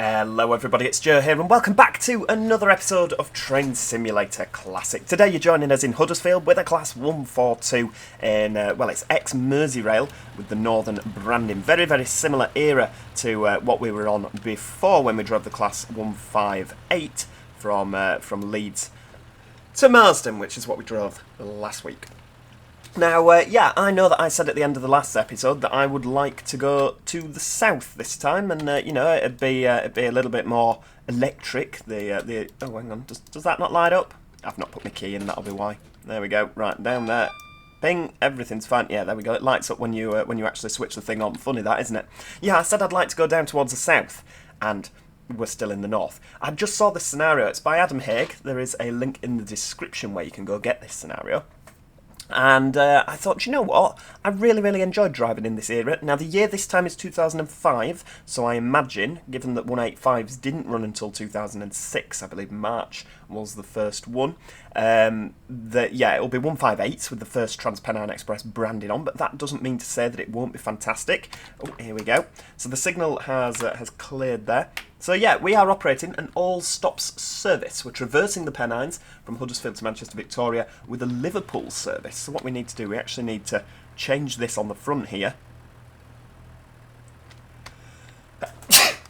Hello everybody, it's Joe here and welcome back to another episode of Train Simulator Classic. Today you're joining us in Huddersfield with a Class 142 in, well, it's ex-Merseyrail with the northern branding. Very, very similar era to what we were on before when we drove the Class 158 from Leeds to Marsden, which is what we drove last week. Now, yeah, I know that I said at the end of the last episode that I would like to go to the south this time, and you know, it'd be a little bit more electric. Oh, hang on, does that not light up? I've not put my key in. That'll be why. There we go. Right down there. Ping. Everything's fine. Yeah, there we go. It lights up when you actually switch the thing on. Funny that, isn't it? Yeah, I said I'd like to go down towards the south, and we're still in the north. I just saw this scenario. It's by Adam Haigh. There is a link in the description where you can go get this scenario. And I thought, you know what? I really, really enjoyed driving in this era. Now, the year this time is 2005, so I imagine, given that 185s didn't run until 2006, I believe March was the first one, that, yeah, it'll be 158s with the first Transpennine Express branded on, but that doesn't mean to say that it won't be fantastic. Oh, here we go. So the signal has cleared there. So yeah, we are operating an all-stops service. We're traversing the Pennines from Huddersfield to Manchester Victoria with a Liverpool service. So what we need to do, we actually need to change this on the front here.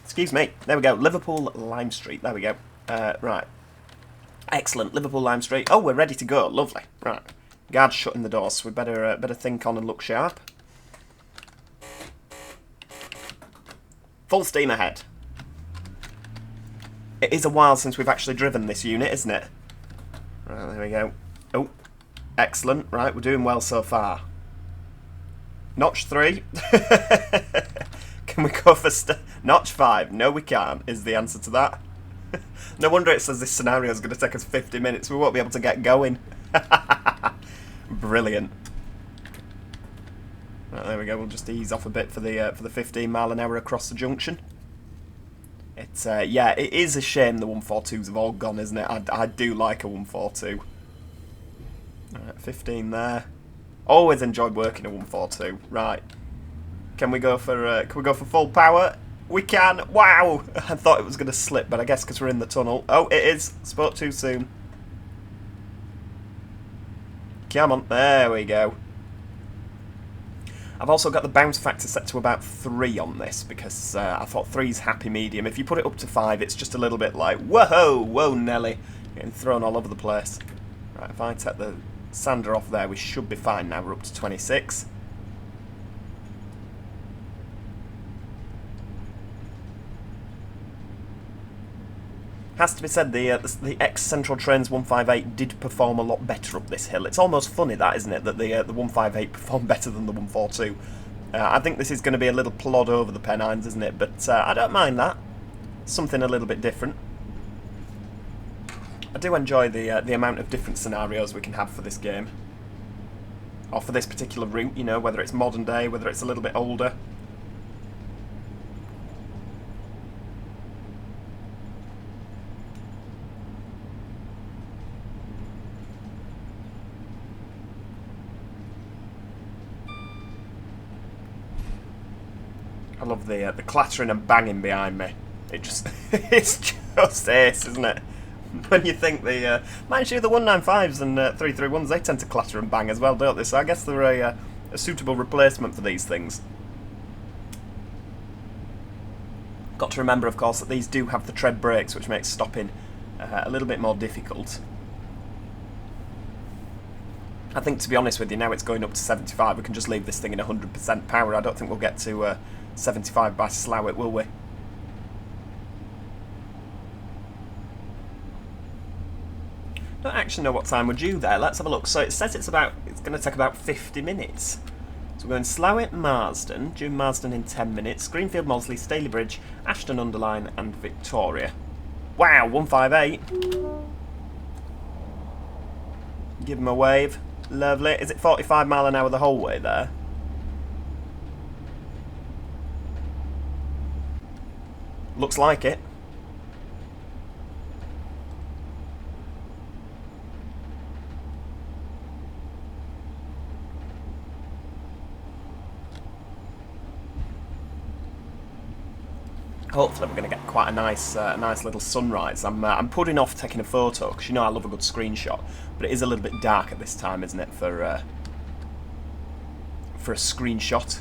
Excuse me. There we go. Liverpool Lime Street. There we go. Right. Excellent. Liverpool Lime Street. Oh, we're ready to go. Lovely. Right. Guard's shutting the doors, so we better think on and look sharp. Full steam ahead. It is a while since we've actually driven this unit, isn't it? Right, there we go. Oh, excellent. Right, we're doing well so far. Notch 3. Can we go for Notch 5? No, we can't, is the answer to that. No wonder it says this scenario is going to take us 50 minutes. We won't be able to get going. Brilliant. Right, there we go. We'll just ease off a bit for the 15 mile an hour across the junction. It's yeah, it is a shame the 142s have all gone, isn't it? I do like a 142. Alright, 15 there. Always enjoyed working a 142. Right. Can we go for full power? We can. Wow! I thought it was going to slip, but I guess because we're in the tunnel. Oh, it is. Spoke too soon. Come on. There we go. I've also got the bounce factor set to about 3 on this because I thought 3's happy medium. If you put it up to 5, it's just a little bit like, whoa, whoa, Nelly. Getting thrown all over the place. Right, if I take the sander off there, we should be fine now. We're up to 26. Has to be said, the ex-Central Trains 158 did perform a lot better up this hill. It's almost funny that, isn't it, that the 158 performed better than the 142. I think this is going to be a little plod over the Pennines, isn't it? But I don't mind that. Something a little bit different. I do enjoy the amount of different scenarios we can have for this game. Or for this particular route, you know, whether it's modern day, whether it's a little bit older. I love the clattering and banging behind me. It just it's just ace, isn't it? When you think mind you, the 195s and 331s, they tend to clatter and bang as well, don't they? So I guess they're a suitable replacement for these things. Got to remember, of course, that these do have the tread brakes, which makes stopping a little bit more difficult. I think, to be honest with you, now it's going up to 75. We can just leave this thing in 100% power. I don't think we'll get to 75 by Slaithwaite, will we? Don't actually know what time we're due there. Let's have a look. So it says it's going to take about 50 minutes. So we're going Slaithwaite, Marsden, due Marsden in 10 minutes. Greenfield, Mossley, Stalybridge, Ashton-under-Lyne and Victoria. Wow, 158. Give him a wave. Lovely. Is it 45 mile an hour the whole way there? Looks like it. hopefully we're going to get quite a nice little sunrise. I'm putting off taking a photo because you know I love a good screenshot, but it is a little bit dark at this time, isn't it, for a screenshot.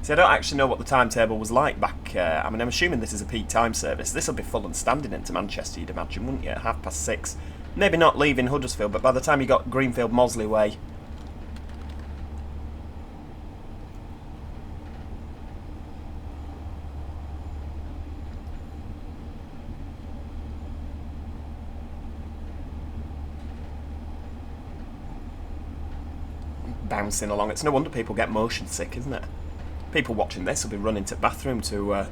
See, I don't actually know what the timetable was like back. I mean, I'm assuming this is a peak time service. This will be full and standing into Manchester, you'd imagine, wouldn't you? 6:30. Maybe not leaving Huddersfield, but by the time you got Greenfield Mossley way. Bouncing along. It's no wonder people get motion sick, isn't it? People watching this will be running to the bathroom to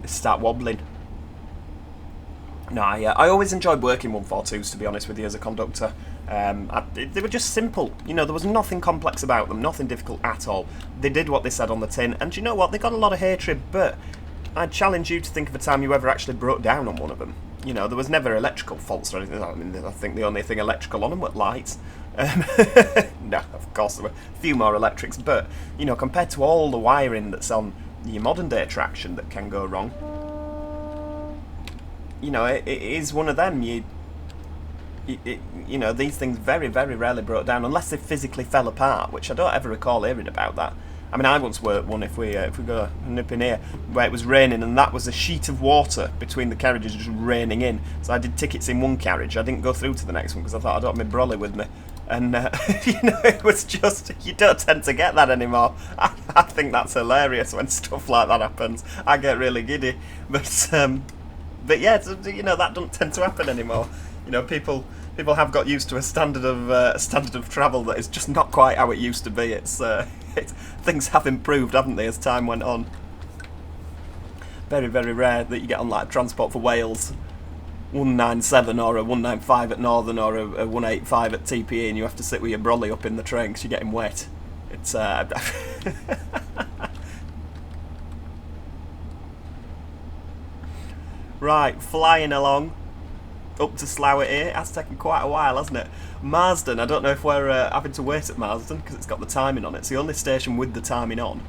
start wobbling. No, I always enjoyed working 142s, to be honest with you, as a conductor. They were just simple. You know, there was nothing complex about them, nothing difficult at all. They did what they said on the tin, and you know what? They got a lot of hatred, but I'd challenge you to think of a time you ever actually broke down on one of them. You know, there was never electrical faults or anything. I mean, I think the only thing electrical on them were lights. No, of course there were a few more electrics, but, you know, compared to all the wiring that's on your modern day traction that can go wrong, you know, it is one of them. You know, these things very, very rarely broke down, unless they physically fell apart, which I don't ever recall hearing about that. I mean, I once worked one, if we go nip in here, where it was raining and that was a sheet of water between the carriages just raining in. So I did tickets in one carriage. I didn't go through to the next one because I thought I don't have my brolly with me. And, you know, it was just, you don't tend to get that anymore. I think that's hilarious when stuff like that happens. I get really giddy. But yeah, you know, that doesn't tend to happen anymore. You know, people have got used to a standard of travel that is just not quite how it used to be. Things have improved, haven't they, as time went on. Very, very rare that you get on like Transport for Wales 197 or a 195 at Northern or a 185 at TPE, and you have to sit with your brolly up in the train because you're getting wet. It's right, flying along up to Slaithwaite here. It has taken quite a while, hasn't it? Marsden, I don't know if we're having to wait at Marsden because it's got the timing on it. It's the only station with the timing on.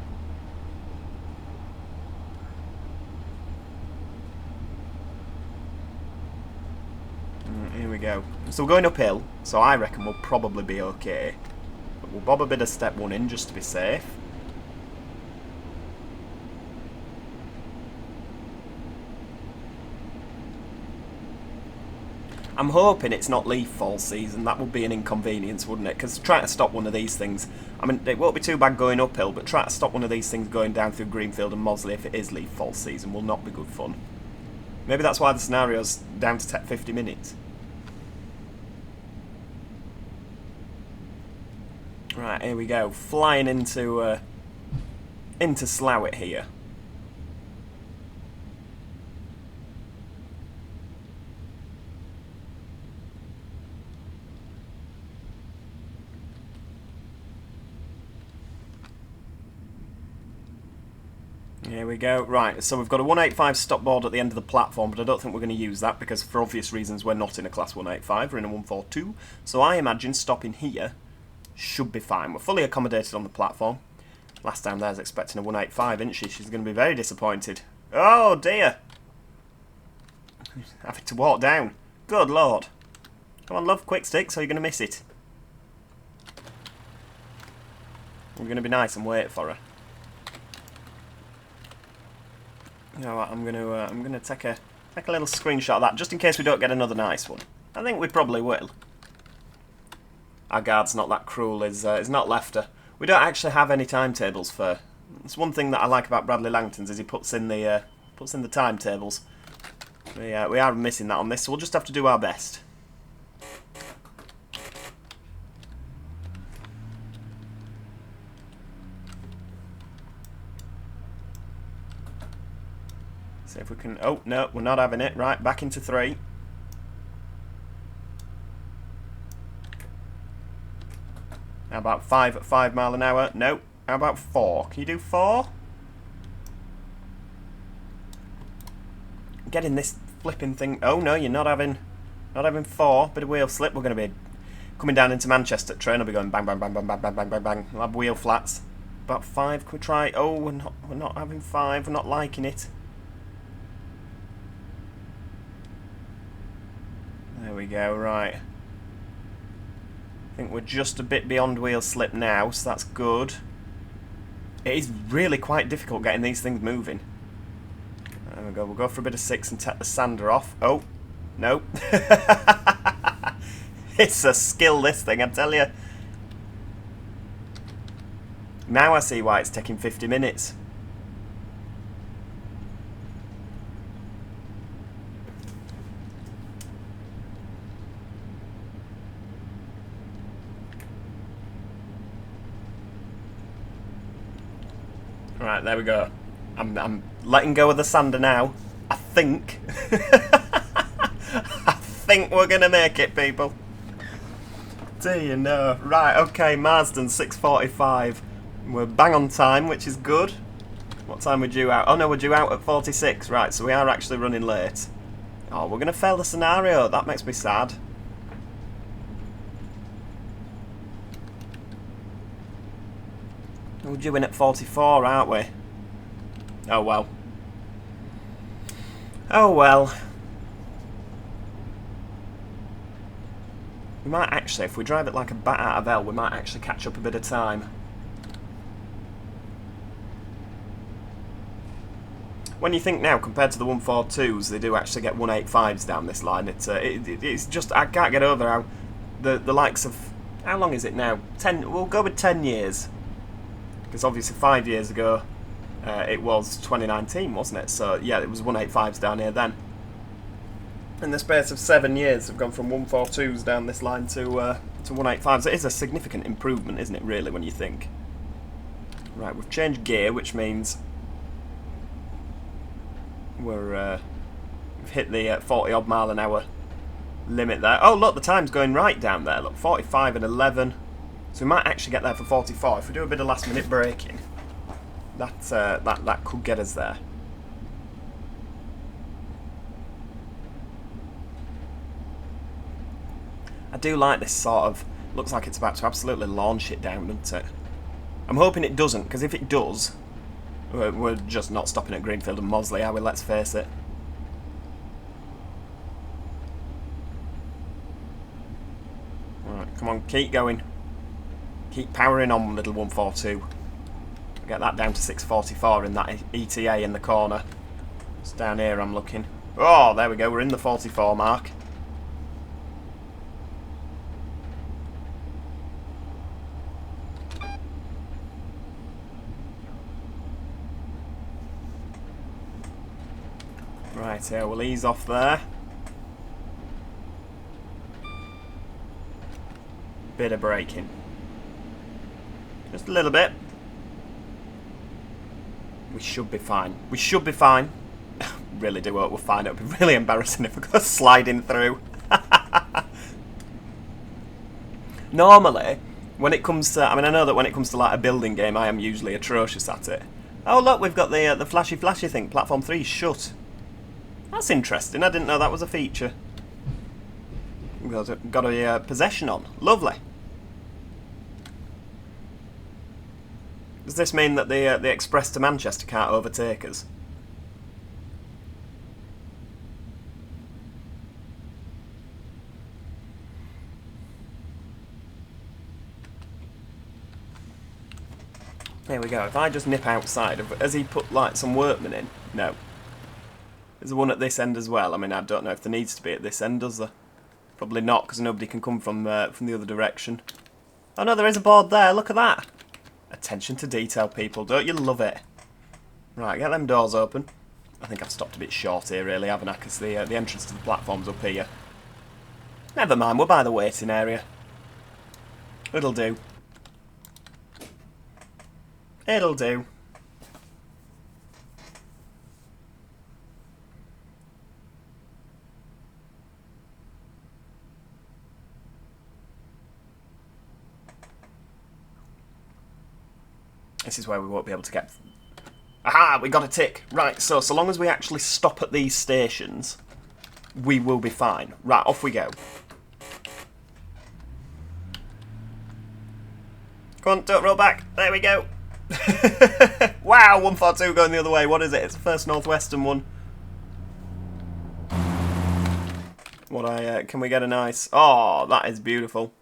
Here we go. So we're going uphill, so I reckon we'll probably be okay. But we'll bob a bit of step one in just to be safe. I'm hoping it's not leaf fall season. That would be an inconvenience, wouldn't it? Because trying to stop one of these things, I mean, it won't be too bad going uphill, but trying to stop one of these things going down through Greenfield and Mossley if it is leaf fall season will not be good fun. Maybe that's why the scenario's down to take 50 minutes. Right, here we go. Flying into Slaithwaite here. Here we go. Right, so we've got a 185 stop board at the end of the platform, but I don't think we're going to use that because for obvious reasons we're not in a class 185, we're in a 142. So I imagine stopping here should be fine. We're fully accommodated on the platform. Last time there was expecting a 185, isn't she? She's going to be very disappointed. Oh dear! Having to walk down. Good lord. Come on love, quick stick, so you're going to miss it. We're going to be nice and wait for her. You know what, I'm gonna take a little screenshot of that just in case we don't get another nice one. I think we probably will. Our guard's not that cruel. Is not left her. We don't actually have any timetables for. It's one thing that I like about Bradley Langton's is he puts in the timetables. We are missing that on this, so we'll just have to do our best. See if we can... Oh, no, we're not having it. Right, back into 3. How about 5 at 5 mile an hour? No. How about 4? Can you do 4? Getting this flipping thing... Oh, no, you're not having 4. Bit of wheel slip. We're going to be Coming down into Manchester, train will be going bang, bang, bang, bang, bang, bang, bang, bang, bang. We'll have wheel flats. About 5, can we try? Oh, we're not having 5, we're not liking it. There we go, right. I think we're just a bit beyond wheel slip now, so that's good. It is really quite difficult getting these things moving. There we go, we'll go for a bit of 6 and take the sander off. Oh, no. It's a skill, this thing, I tell you. Now I see why it's taking 50 minutes. Right, there we go. I'm letting go of the sander now. I think. I think we're going to make it, people. Do you know? Right, okay, Marsden, 6:45. We're bang on time, which is good. What time we're due out? Oh no, we're due out at 46. Right, so we are actually running late. Oh, we're going to fail the scenario. That makes me sad. We're due in at 44, aren't we? Oh well. Oh well. We might actually, if we drive it like a bat out of hell, we might actually catch up a bit of time. When you think now, compared to the 142s, they do actually get 185s down this line. It's just, I can't get over how the likes of, how long is it now? 10. We'll go with 10 years. Because obviously 5 years ago, it was 2019, wasn't it? So yeah, it was 185s down here then. In the space of 7 years, we've gone from 142s down this line to 185s. It is a significant improvement, isn't it, really, when you think? Right, we've changed gear, which means we've hit the 40-odd mile an hour limit there. Oh, look, the time's going right down there. Look, 45 and 11. So we might actually get there for 44. If we do a bit of last-minute braking, that could get us there. I do like this sort of, looks like it's about to absolutely launch it down, doesn't it? I'm hoping it doesn't, because if it does, we're just not stopping at Greenfield and Mossley, are we? Let's face it. Right, come on, keep going. Keep powering on, little 142. Get that down to 6:44 in that ETA in the corner. It's down here I'm looking. Oh, there we go, we're in the 44 mark. Right, here, we'll ease off there. Bit of braking. Just a little bit. We should be fine. We should be fine. Really do hope we're fine. It would be really embarrassing if we go sliding through. Normally, when it comes to... I mean, I know that when it comes to like a building game, I am usually atrocious at it. Oh, look, we've got the flashy thing. Platform 3 is shut. That's interesting. I didn't know that was a feature. We've got a possession on. Lovely. Does this mean that the express to Manchester can't overtake us? There we go. If I just nip outside, has he put like some workmen in? No. Is there one at this end as well? I mean, I don't know if there needs to be at this end, does there? Probably not, because nobody can come from the other direction. Oh no, there is a board there. Look at that. Attention to detail, people. Don't you love it? Right, get them doors open. I think I've stopped a bit short here, really, haven't I? Because the entrance to the platform's up here. Never mind, we're by the waiting area. It'll do. It'll do. This is where we won't be able to get... Aha! We got a tick! Right, so long as we actually stop at these stations, we will be fine. Right, off we go. Come on, don't roll back. There we go. Wow, 142 going the other way. What is it? It's the first Northwestern one. Can we get a nice... Oh, that is beautiful.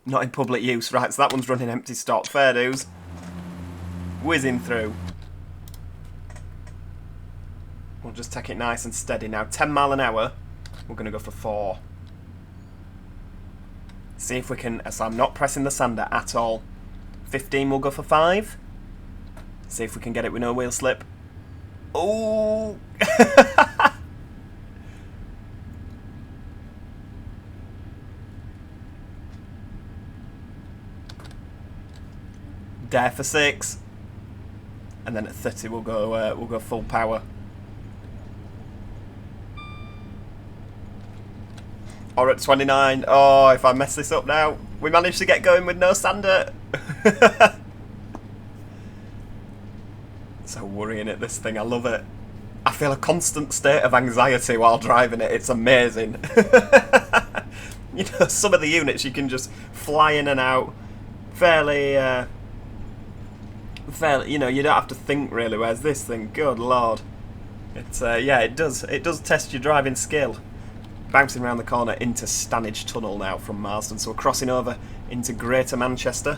Not in public use. Right, so that one's running empty stock. Fair dues. Whizzing through. We'll just take it nice and steady now. 10 mile an hour. We're going to go for 4. See if we can... So I'm not pressing the sander at all. 15 we'll go for 5. See if we can get it with no wheel slip. Oh! Dare for 6. And then at 30 we'll go full power. Or at 29. Oh, if I mess this up now. We managed to get going with no sander. So worrying at this thing. I love it. I feel a constant state of anxiety while driving it. It's amazing. You know, some of the units you can just fly in and out fairly, you know, you don't have to think really, whereas this thing, good lord. It's, yeah, it does test your driving skill. Bouncing around the corner into Stanage Tunnel now from Marsden, so we're crossing over into Greater Manchester.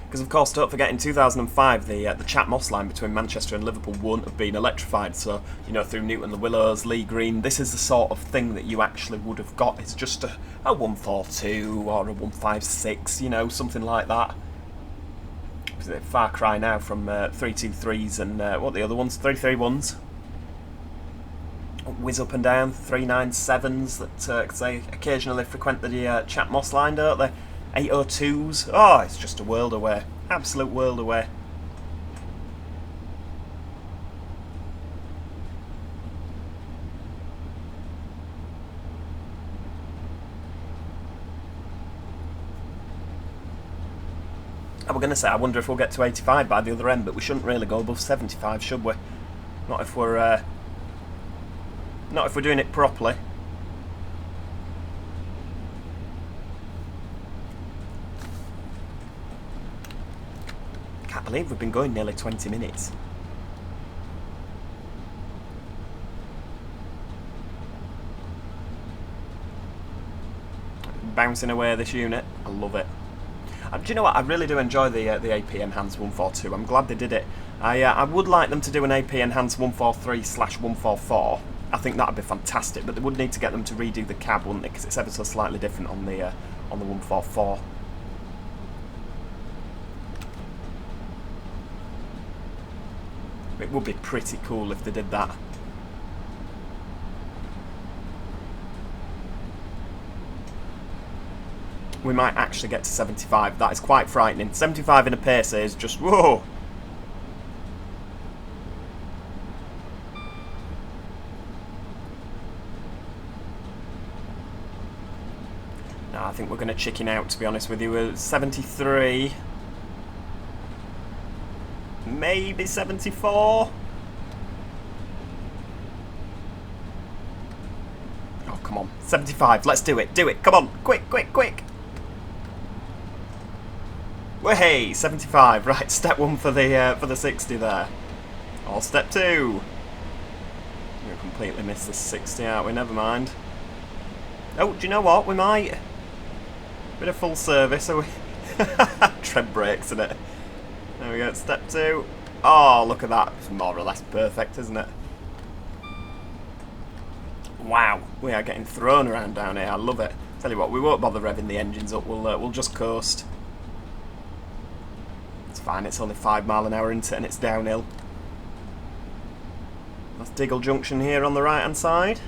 Because of course, don't forget, in 2005, the Chat Moss line between Manchester and Liverpool wouldn't have been electrified. So, you know, through Newton, the Willows, Lee Green, this is the sort of thing that you actually would have got. It's just a 142 or a 156, you know, something like that. It's a far cry now from 323s and what are the other ones? 331s. Whiz up and down, 397s that they occasionally frequent the Chat Moss line, don't they? 802s. Oh, it's just a world away. Absolute world away. I was going to say, I wonder if we'll get to 85 by the other end, but we shouldn't really go above 75, should we? Not if we're doing it properly. I believe we've been going nearly 20 minutes. Bouncing away this unit. I love it. Do you know what? I really do enjoy the AP Enhanced 142. I'm glad they did it. I would like them to do an AP Enhanced 143/144. I think that would be fantastic, but they would need to get them to redo the cab, wouldn't they? Because it's ever so slightly different on the 144. It would be pretty cool if they did that. We might actually get to 75. That is quite frightening. 75 in a pacer is just, whoa! No, I think we're going to chicken out, to be honest with you. We're 73... maybe 74. Oh, come on. 75. Let's do it. Do it. Come on. Quick, quick, quick. Hey, 75. Right, step 1 for the 60 there. Or step 2. We've completely missed the 60, aren't we? Never mind. Oh, do you know what? We might. Bit of full service. Are we? Tread brakes, isn't it? There we go, step 2. Oh, look at that. It's more or less perfect, isn't it? Wow, we are getting thrown around down here. I love it. Tell you what, we won't bother revving the engines up. We'll just coast. It's fine. It's only 5 mile an hour into it, and it's downhill. That's Diggle Junction here on the right-hand side.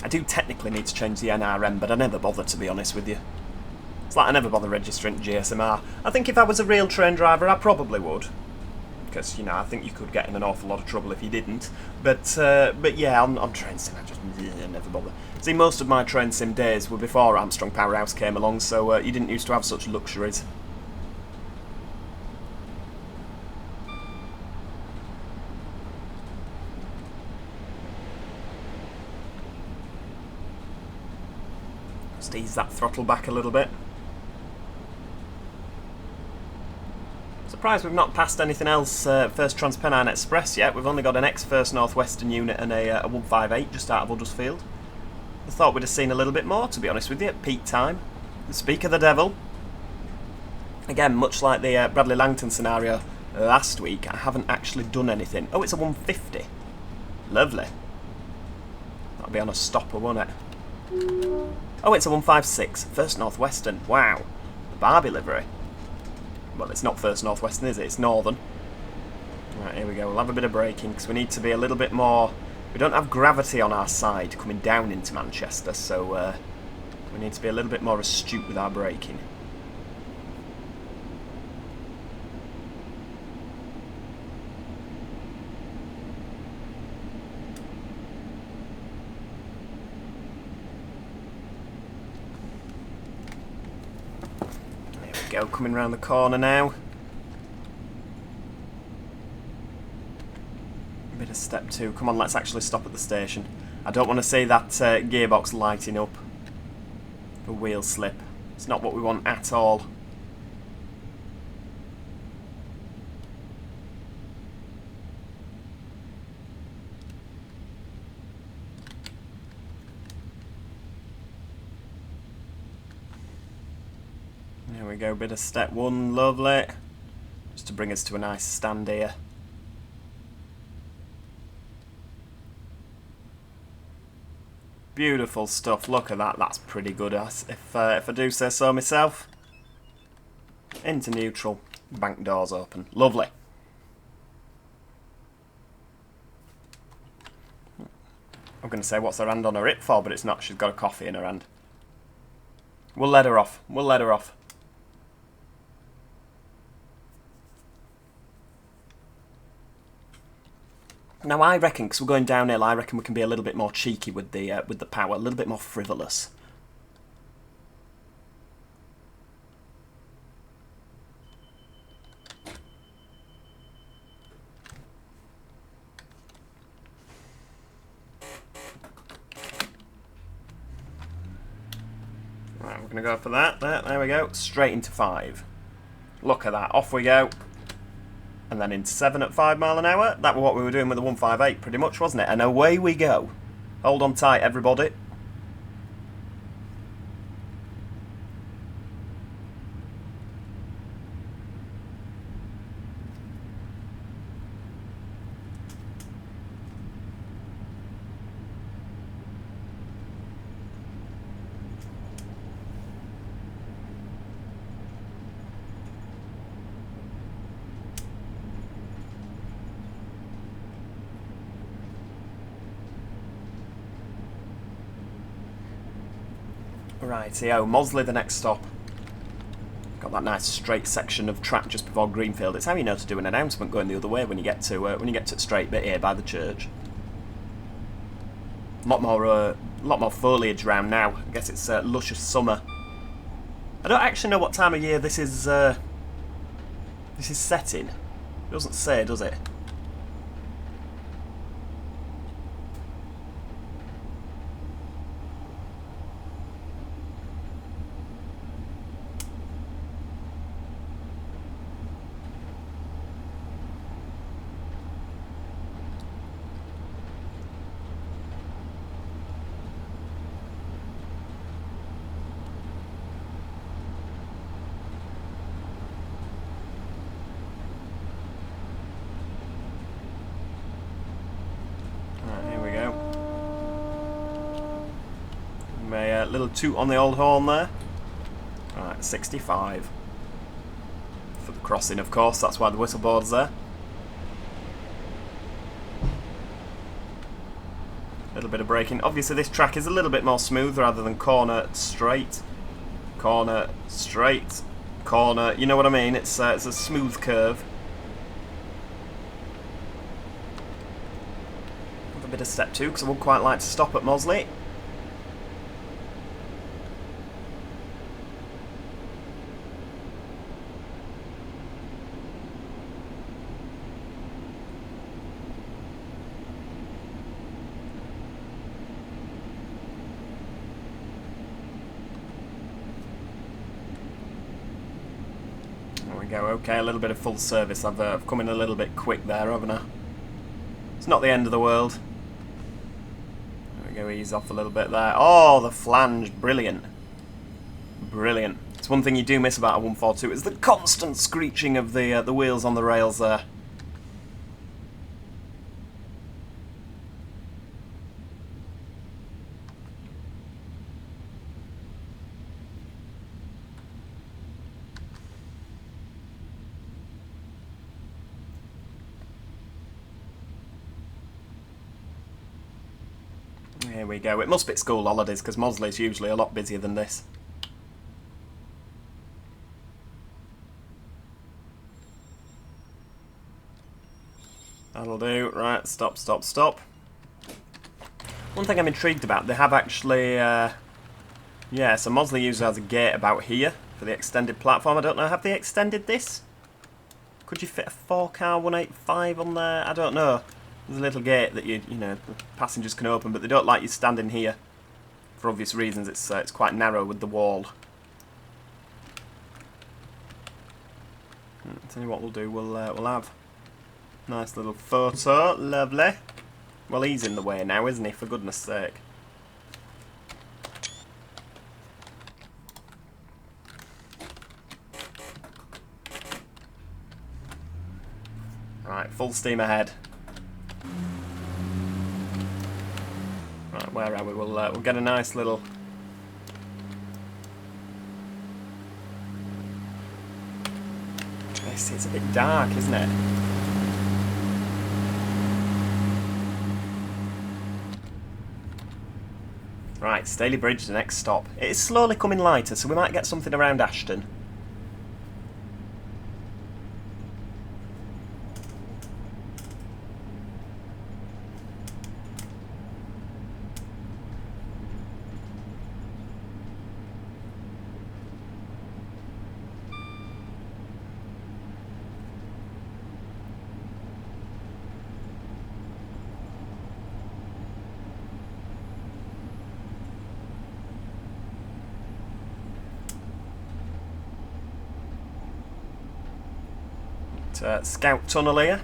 I do technically need to change the NRM, but I never bother, to be honest with you. It's like I never bother registering GSMR. I think if I was a real train driver, I probably would. Because, you know, I think you could get in an awful lot of trouble if you didn't. But yeah, on train sim, I just never bother. See, most of my train sim days were before Armstrong Powerhouse came along, so you didn't used to have such luxuries. Just ease that throttle back a little bit. Surprised we've not passed anything else First Transpennine Express yet. We've only got an ex-First North Western unit and a 158 just out of Huddersfield. I thought we'd have seen a little bit more, to be honest with you, at peak time. Speak of the devil. Again, much like the Bradley Langton scenario last week, I haven't actually done anything. Oh, it's a 150. Lovely. That'll be on a stopper, won't it? Oh, it's a 156. First North Western. Wow. The Barbie livery. Well, it's not First North Western, is it? It's Northern. Right, here we go. We'll have a bit of braking, because we need to be a little bit more... We don't have gravity on our side coming down into Manchester, so we need to be a little bit more astute with our braking. There we go, coming round the corner now. Bit of step 2. Come on, let's actually stop at the station. I don't want to see that gearbox lighting up for wheel slip. It's not what we want at all. There we go, bit of step 1, lovely. Just to bring us to a nice stand here. Beautiful stuff. Look at that. That's pretty good, if I do say so myself. Into neutral. Bank doors open. Lovely. I'm going to say what's her hand on her hip for, but it's not. She's got a coffee in her hand. We'll let her off. We'll let her off. Now I reckon, because we're going downhill, I reckon we can be a little bit more cheeky with the power, a little bit more frivolous. Right, we're going to go for that. There we go. Straight into 5. Look at that. Off we go. And then into 7 at 5 mile an hour. That was what we were doing with the 158 pretty much, wasn't it? And away we go. Hold on tight, everybody. Rightio, Mossley the next stop. Got that nice straight section of track just before Greenfield. It's how you know to do an announcement going the other way when you get to the straight bit here by the church. Lot more foliage round now. I guess it's luscious summer. I don't actually know what time of year this is set in. It doesn't say, does it? Little toot on the old horn there. Right, 65. For the crossing, of course, that's why the whistle board's there. little bit of braking. Obviously this track is a little bit more smooth rather than corner, straight, corner, straight, corner. You know what I mean? It's a smooth curve. With a bit of step 2 because I would quite like to stop at Mossley. Go okay, a little bit of full service. I've come in a little bit quick there, haven't I? It's not the end of the world. There we go, ease off a little bit there. Oh, the flange, brilliant. Brilliant. It's one thing you do miss about a 142 is the constant screeching of the wheels on the rails there. Here we go. It must be school holidays because Mossley's usually a lot busier than this. That'll do. Right, stop, stop, stop. One thing I'm intrigued about, they have actually... yeah, so Mossley usually has a gate about here for the extended platform. I don't know, have they extended this? Could you fit a 4-car 185 on there? I don't know. There's a little gate that you know, the passengers can open, but they don't like you standing here. For obvious reasons, it's quite narrow with the wall. Tell you what we'll do, we'll have a nice little photo, lovely. Well, he's in the way now, isn't he, for goodness sake. Right, full steam ahead. Right, where are we? We'll get a nice little... It's a bit dark, isn't it? Right, Stalybridge, the next stop. It is slowly coming lighter, so we might get something around Ashton. Scout tunnel here.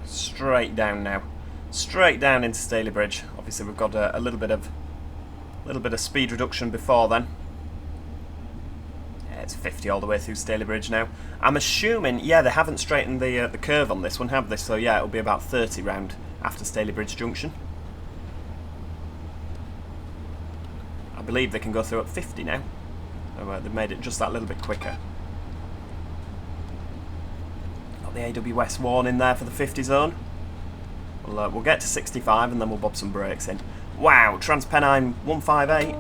Straight down now. Straight down into Stalybridge. Obviously we've got a little bit of speed reduction before then. Yeah, it's 50 all the way through Stalybridge now. I'm assuming, yeah, they haven't straightened the curve on this one, have they? So yeah, it'll be about 30 round after Stalybridge Junction. I believe they can go through at 50 now. So, they've made it just that little bit quicker. The AWS warning there for the 50 zone. We'll get to 65 and then we'll bob some brakes in. Wow, Transpennine 158.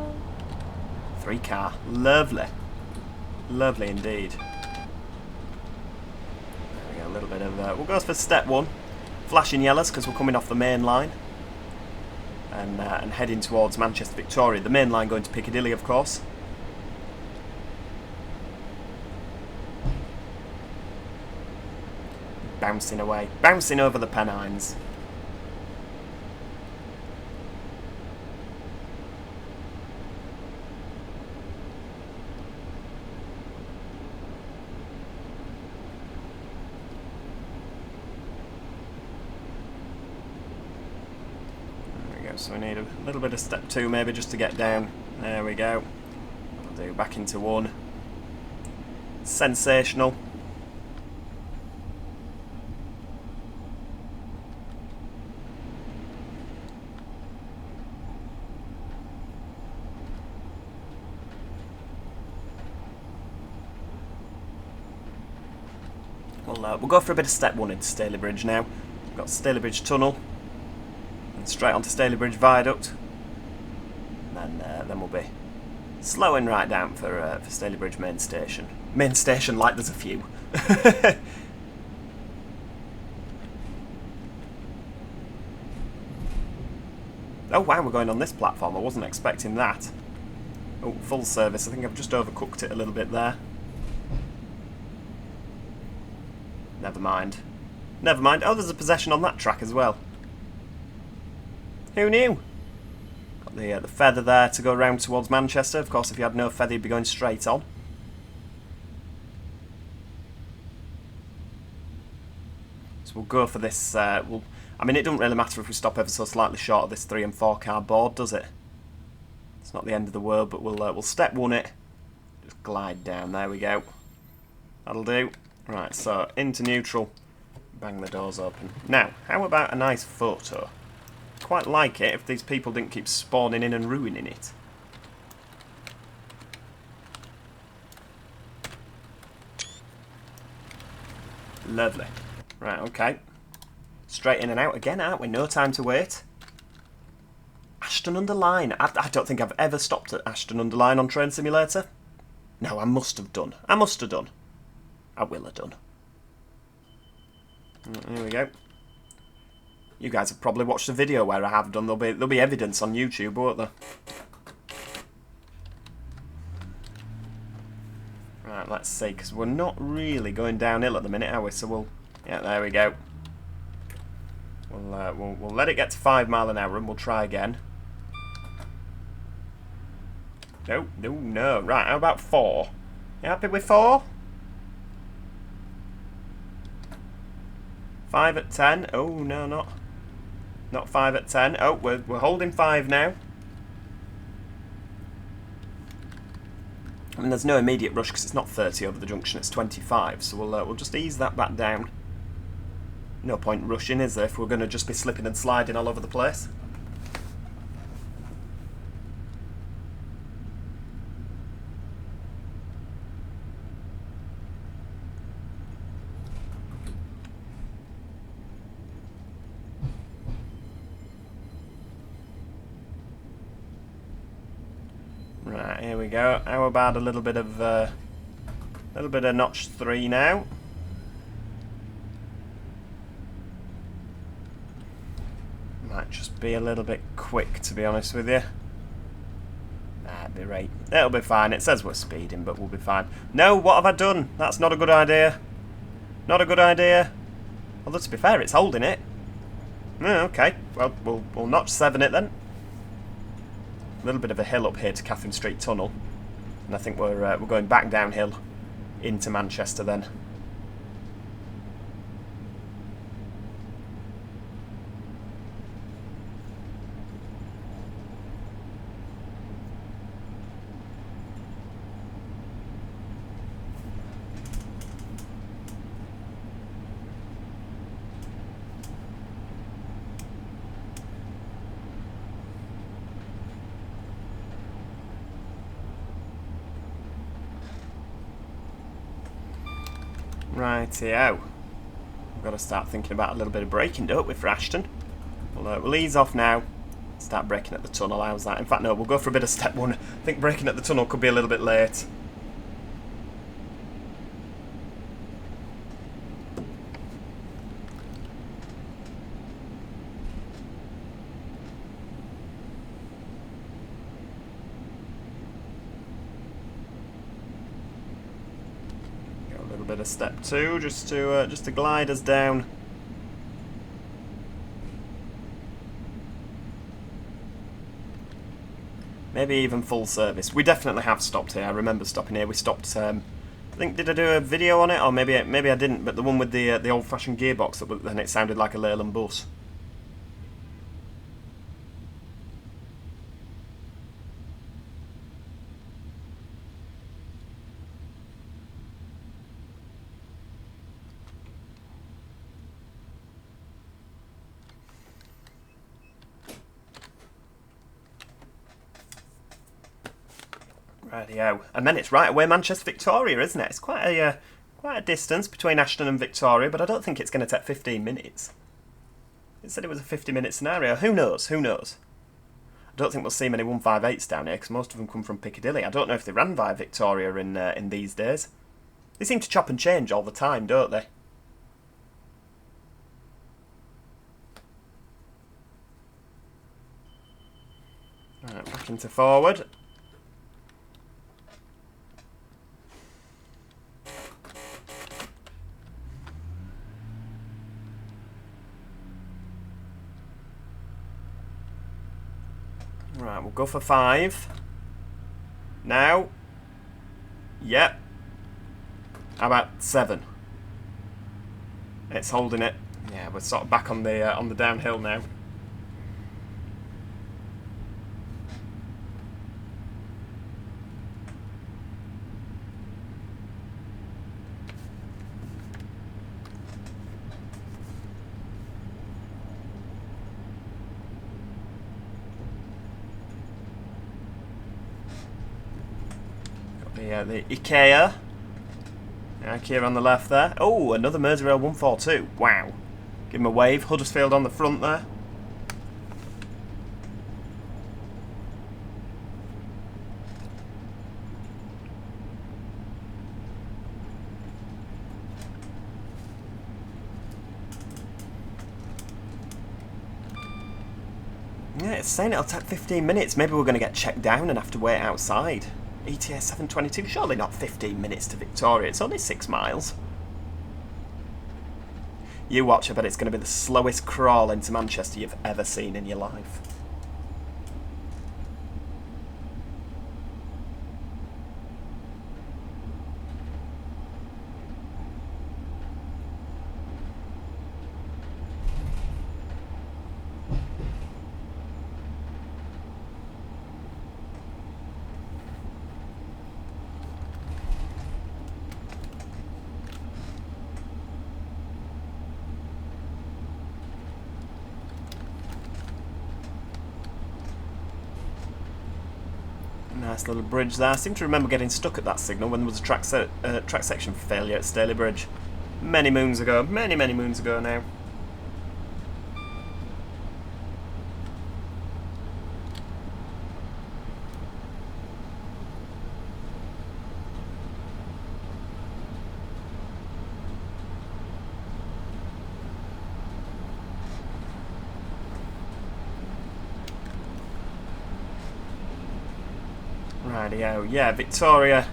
3-car. Lovely. Lovely indeed. There we go, a little bit of... we'll go for step 1. Flashing yellows because we're coming off the main line. And heading towards Manchester Victoria. The main line going to Piccadilly, of course. Bouncing away, bouncing over the Pennines. There we go, so we need a little bit of step 2 maybe just to get down. There we go. I'll do back into 1. Sensational. We'll go for a bit of step 1 into Stalybridge now. We've got Stalybridge Tunnel. And straight onto Stalybridge Viaduct. And then we'll be slowing right down for Stalybridge main station. Main station, like there's a few. Oh wow, we're going on this platform. I wasn't expecting that. Oh, full service. I think I've just overcooked it a little bit there. Never mind. Never mind. Oh, there's a possession on that track as well. Who knew? Got the feather there to go round towards Manchester. Of course, if you had no feather, you'd be going straight on. So we'll go for this. I mean, it doesn't really matter if we stop ever so slightly short of this 3 and 4 car board, does it? It's not the end of the world, but we'll step 1 it. Just glide down. There we go. That'll do. Right, so into neutral. Bang the doors open. Now, how about a nice photo? Quite like it if these people didn't keep spawning in and ruining it. Lovely. Right, okay. Straight in and out again, aren't we? No time to wait. Ashton-under-Lyne. I don't think I've ever stopped at Ashton-under-Lyne on Train Simulator. No, I must have done. I must have done. I will have done. Here we go. You guys have probably watched the video where I have done. There'll be evidence on YouTube, won't there? Right, let's see, because we're not really going downhill at the minute, are we? So we'll... Yeah, there we go. We'll let it get to 5 mile an hour and we'll try again. No, no, no. Right, how about 4? You happy with 4? 5 at 10. Oh, no, not 5 at 10. Oh, we're holding 5 now. I mean, there's no immediate rush because it's not 30 over the junction, it's 25. So we'll just ease that back down. No point rushing, is there, if we're going to just be slipping and sliding all over the place? Right, here we go. How about a little bit of notch 3 now? Might just be a little bit quick, to be honest with you. That'd be right. It'll be fine. It says we're speeding, but we'll be fine. No, what have I done? That's not a good idea. Not a good idea. Although, to be fair, it's holding it. Okay. Well, we'll notch 7 it then. A little bit of a hill up here to Catherine Street Tunnel. And I think we're going back downhill into Manchester then. Rightio. We've got to start thinking about a little bit of braking, don't we, for Ashton? We'll ease off now. Start braking at the tunnel. How's that? In fact, no, we'll go for a bit of step 1. I think braking at the tunnel could be a little bit late. Bit of step 2 just to glide us down. Maybe even full service. We definitely have stopped here. I remember stopping here. We stopped. I think, did I do a video on it, or maybe I didn't? But the one with the old-fashioned gearbox, then it sounded like a Leyland bus. Rightio. And then it's right away Manchester Victoria, isn't it? It's quite a distance between Ashton and Victoria, but I don't think it's going to take 15 minutes. It said it was a 50-minute scenario. Who knows? Who knows? I don't think we'll see many 158s down here because most of them come from Piccadilly. I don't know if they ran via Victoria in these days. They seem to chop and change all the time, don't they? Right, back into forward. Right, we'll go for 5. Now. Yep. How about 7? It's holding it. Yeah, we're sort of back on the downhill now. The IKEA. IKEA on the left there. Oh, another Merseyrail 142. Wow. Give him a wave. Huddersfield on the front there. Yeah, it's saying it'll take 15 minutes. Maybe we're going to get checked down and have to wait outside. ETA 722, surely not 15 minutes to Victoria, it's only 6 miles. You watch, I bet it's going to be the slowest crawl into Manchester you've ever seen in your life. Nice little bridge there. I seem to remember getting stuck at that signal when there was a track section failure at Stalybridge. Many moons ago. Many, many moons ago now. Rightio, yeah, Victoria.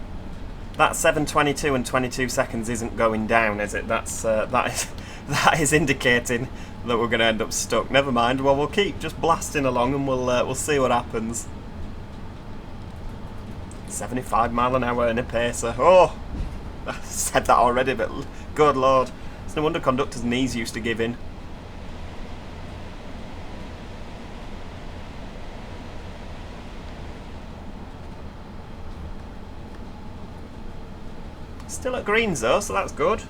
That 7:22 and 22 seconds isn't going down, is it? That is indicating that we're going to end up stuck. Never mind. Well, we'll keep just blasting along and we'll see what happens. 75 mile an hour in a pacer. Oh, I said that already, but good lord, it's no wonder conductors' knees used to give in. Still at greens though, so that's good.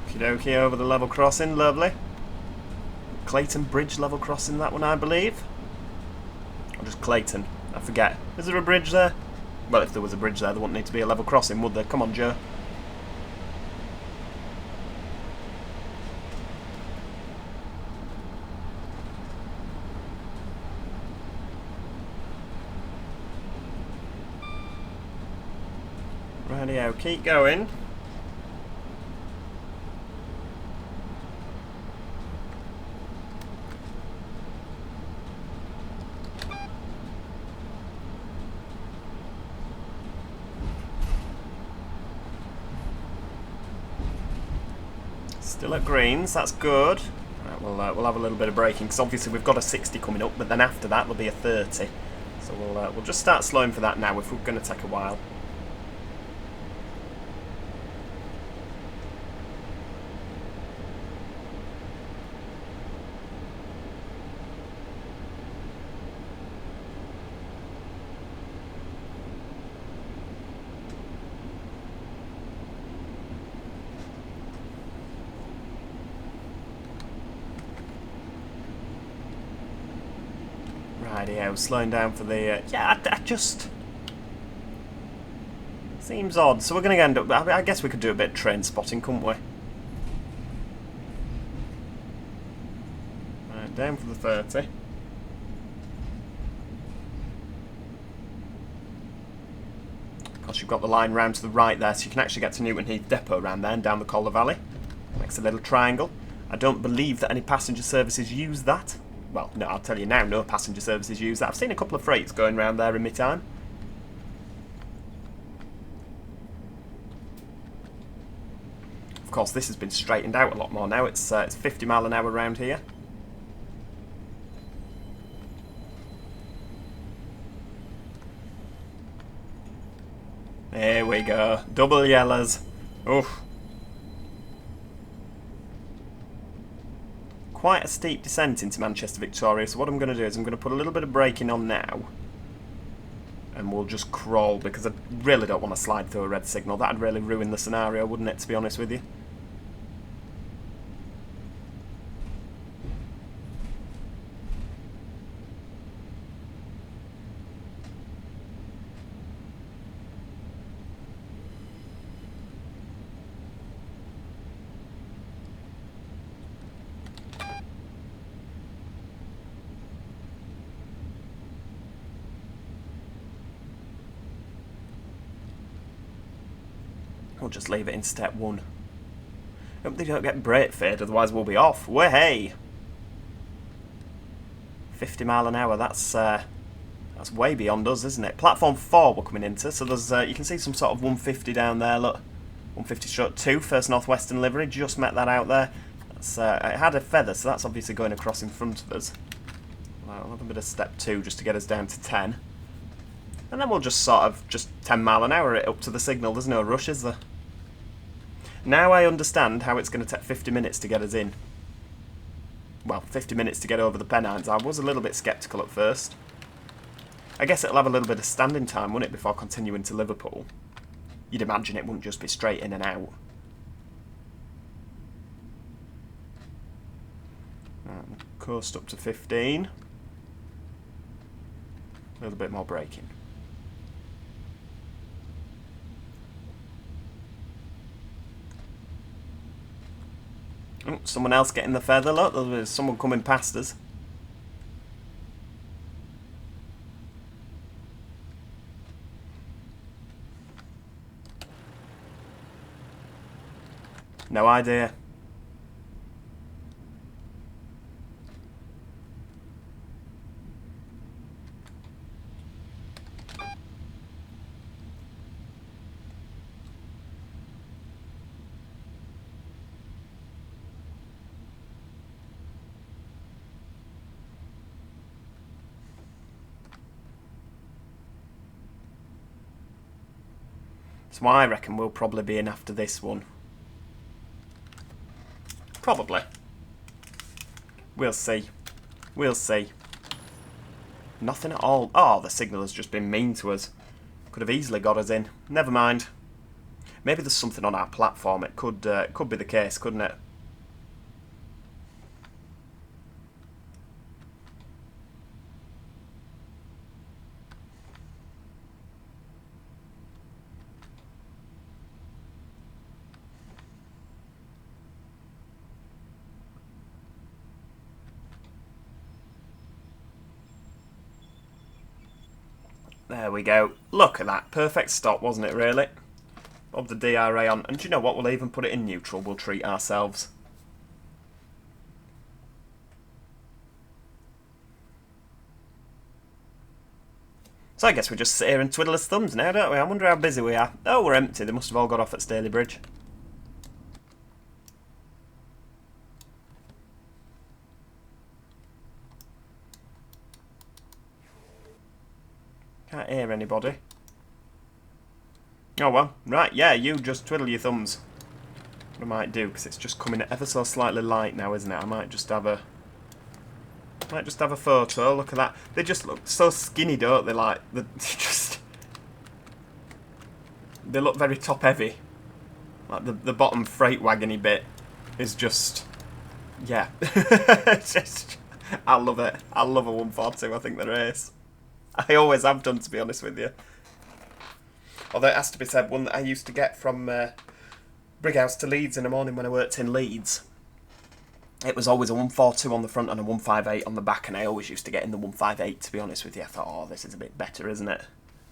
Okie dokie, over the level crossing, lovely. Clayton Bridge level crossing, that one I believe. Or just Clayton, I forget. Is there a bridge there? Well, if there was a bridge there wouldn't need to be a level crossing, would there? Come on, Joe. Rightio, keep going. Still at greens, that's good. Right, we'll have a little bit of braking because obviously we've got a 60 coming up, but then after that there'll be a 30. So we'll just start slowing for that now if we're going to take a while. Rightio, slowing down for the... yeah, I just... seems odd. So we're going to end up... I guess we could do a bit of train spotting, couldn't we? Right, down for the 30. Of course, you've got the line round to the right there, so you can actually get to Newton Heath Depot round there and down the Calder Valley. Makes a little triangle. I don't believe that any passenger services use that. Well, no, I'll tell you now, no passenger services use that. I've seen a couple of freights going round there in my time. Of course, this has been straightened out a lot more now. It's 50 mile an hour around here. There we go. Double yellows. Oof. Quite a steep descent into Manchester Victoria, so what I'm going to do is I'm going to put a little bit of braking on now. And we'll just crawl, because I really don't want to slide through a red signal. That'd really ruin the scenario, wouldn't it, to be honest with you? We'll just leave it in step 1. Hope they don't get brake fade, otherwise we'll be off. Way! 50 mile an hour, that's way beyond us, isn't it? Platform 4 we're coming into, so there's you can see some sort of 150 down there, look. 150/2, First North Western livery, just met that out there. That's, it had a feather, so that's obviously going across in front of us. Well, I'll have a bit of step 2 just to get us down to 10. And then we'll just sort of, just 10 mile an hour it up to the signal, there's no rush, is there? Now I understand how it's going to take 50 minutes to get us in. Well, 50 minutes to get over the Pennines. I was a little bit sceptical at first. I guess it'll have a little bit of standing time, won't it, before continuing to Liverpool? You'd imagine it wouldn't just be straight in and out. Coast up to 15. A little bit more braking. Oh, someone else getting the feather, look, there's someone coming past us. No idea. So I reckon we'll probably be in after this one. Probably. We'll see. We'll see. Nothing at all. Oh, the signal has just been mean to us. Could have easily got us in. Never mind. Maybe there's something on our platform. It could be the case, couldn't it? There we go. Look at that. Perfect stop, wasn't it, really? Of the DRA on. And do you know what? We'll even put it in neutral. We'll treat ourselves. So I guess we just sit here and twiddle his thumbs now, don't we? I wonder how busy we are. Oh, we're empty. They must have all got off at Stalybridge. Can't hear anybody. Oh well, right, yeah, you just twiddle your thumbs. What I might do, because it's just coming ever so slightly light now, isn't it? I might just have a photo. Look at that. They just look so skinny, don't they? Like they look very top heavy. Like the bottom freight wagony bit is just, yeah. It's just, I love it. I love a 142. I think they're ace. I always have done, to be honest with you. Although it has to be said, one that I used to get from Brighouse to Leeds in the morning when I worked in Leeds. It was always a 142 on the front and a 158 on the back, and I always used to get in the 158, to be honest with you. I thought, oh, this is a bit better, isn't it?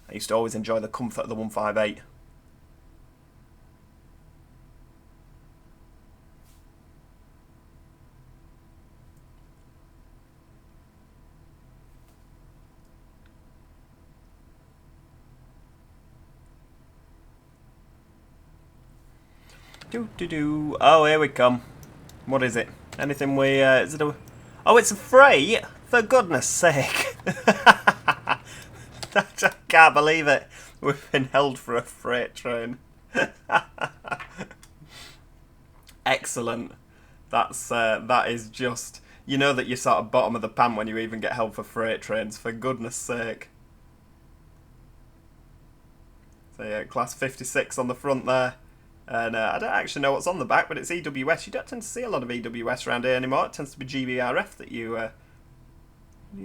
I used to always enjoy the comfort of the 158. Do. Oh, here we come. What is it? Anything we... is it a... Oh, it's a freight? For goodness sake. I can't believe it. We've been held for a freight train. Excellent. That is just... You know that you're sort of bottom of the pan when you even get held for freight trains, for goodness sake. So yeah, class 56 on the front there. And I don't actually know what's on the back, but it's EWS. You don't tend to see a lot of EWS around here anymore. It tends to be GBRF that you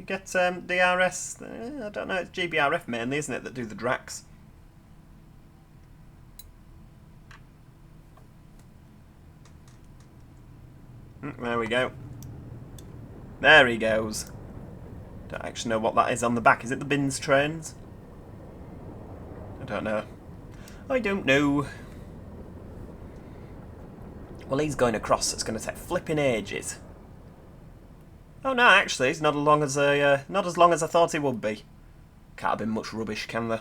get DRS. I don't know, it's GBRF mainly, isn't it, that do the Drax. There we go. There he goes. Don't actually know what that is on the back. Is it the bins trains? I don't know. I don't know. Well, he's going across, so it's going to take flipping ages. Oh no, actually, it's not as long as I thought it would be. Can't have been much rubbish, can there?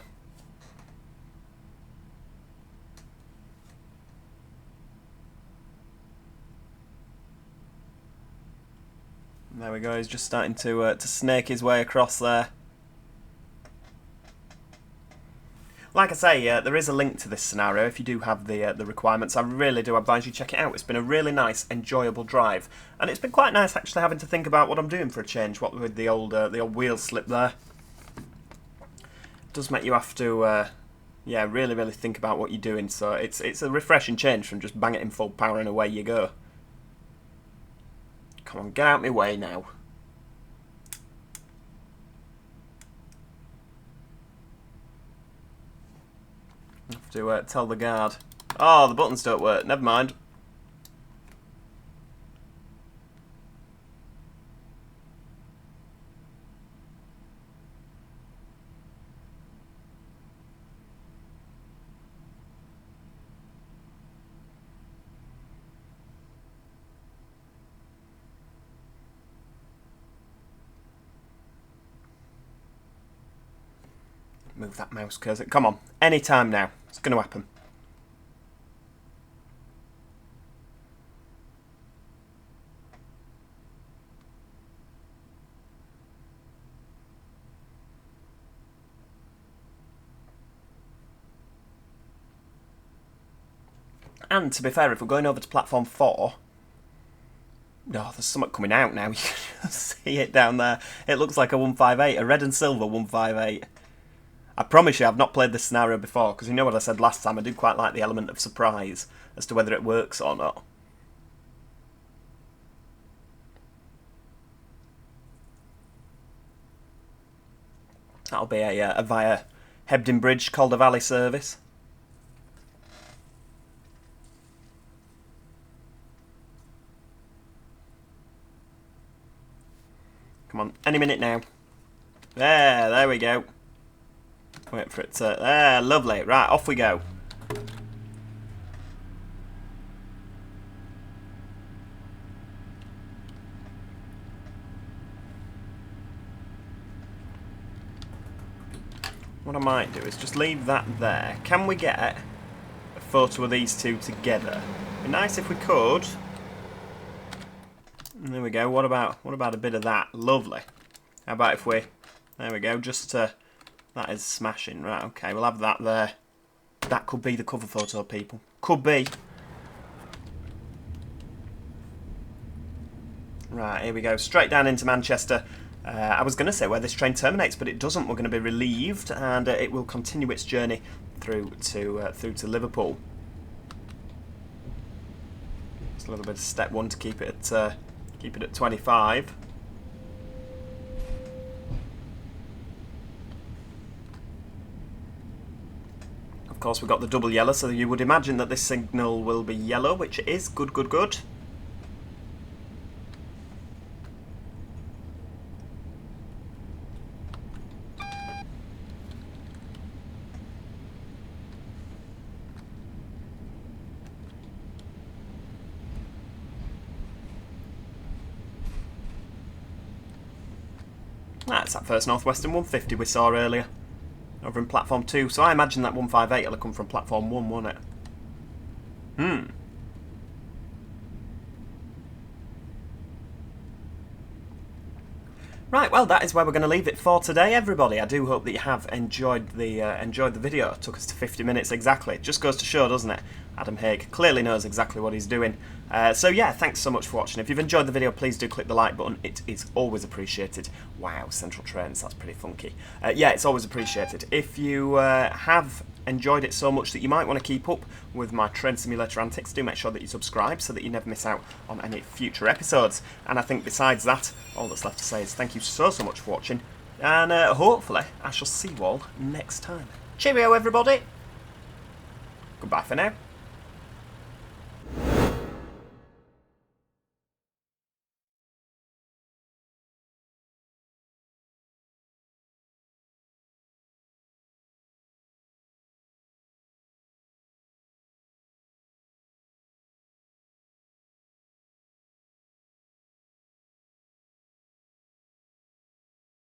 There we go. He's just starting to snake his way across there. Like I say, there is a link to this scenario if you do have the requirements. I really do advise you check it out. It's been a really nice, enjoyable drive, and it's been quite nice actually having to think about what I'm doing for a change. What with the old wheel slip there, it does make you have to, yeah, really think about what you're doing. So it's a refreshing change from just bang it in full power and away you go. Come on, get out my way now. Have to tell the guard. Oh, the buttons don't work. Never mind. Move that mouse cursor. Come on. Any time now. It's going to happen. And to be fair, if we're going over to platform 4... Oh, there's something coming out now. You can see it down there. It looks like a 158, a red and silver 158. I promise you I've not played this scenario before, because you know what I said last time, I do quite like the element of surprise as to whether it works or not. That'll be a via Hebden Bridge, Calder Valley service. Come on, any minute now. There we go. Wait for it to... There, lovely. Right, off we go. What I might do is just leave that there. Can we get a photo of these two together? It'd be nice if we could. There we go. What about a bit of that? Lovely. How about if we... There we go. Just that is smashing. Right, okay. We'll have that there. That could be the cover photo, people. Could be. Right, here we go. Straight down into Manchester. I was going to say where this train terminates, but it doesn't. We're going to be relieved, and it will continue its journey through to Liverpool. Just a little bit of step 1 to keep it at 25. Of course, we've got the double yellow, so you would imagine that this signal will be yellow, which it is. Good, good, good. That's that first North Western 150 we saw earlier, over in platform 2. So I imagine that 158 will have come from platform 1, won't it? Right, well, that is where we're going to leave it for today, everybody. I do hope that you have enjoyed the video. It took us to 50 minutes exactly. It just goes to show, doesn't it? Adam Haigh clearly knows exactly what he's doing. So yeah, thanks so much for watching. If you've enjoyed the video, please do click the like button. It is always appreciated. Wow, Central Trains, that's pretty funky. Yeah, it's always appreciated. If you have enjoyed it so much that you might want to keep up with my train simulator antics, do make sure that you subscribe so that you never miss out on any future episodes. And I think besides that, all that's left to say is thank you so much for watching, and hopefully I shall see you all next time. Cheerio, everybody. Goodbye for now.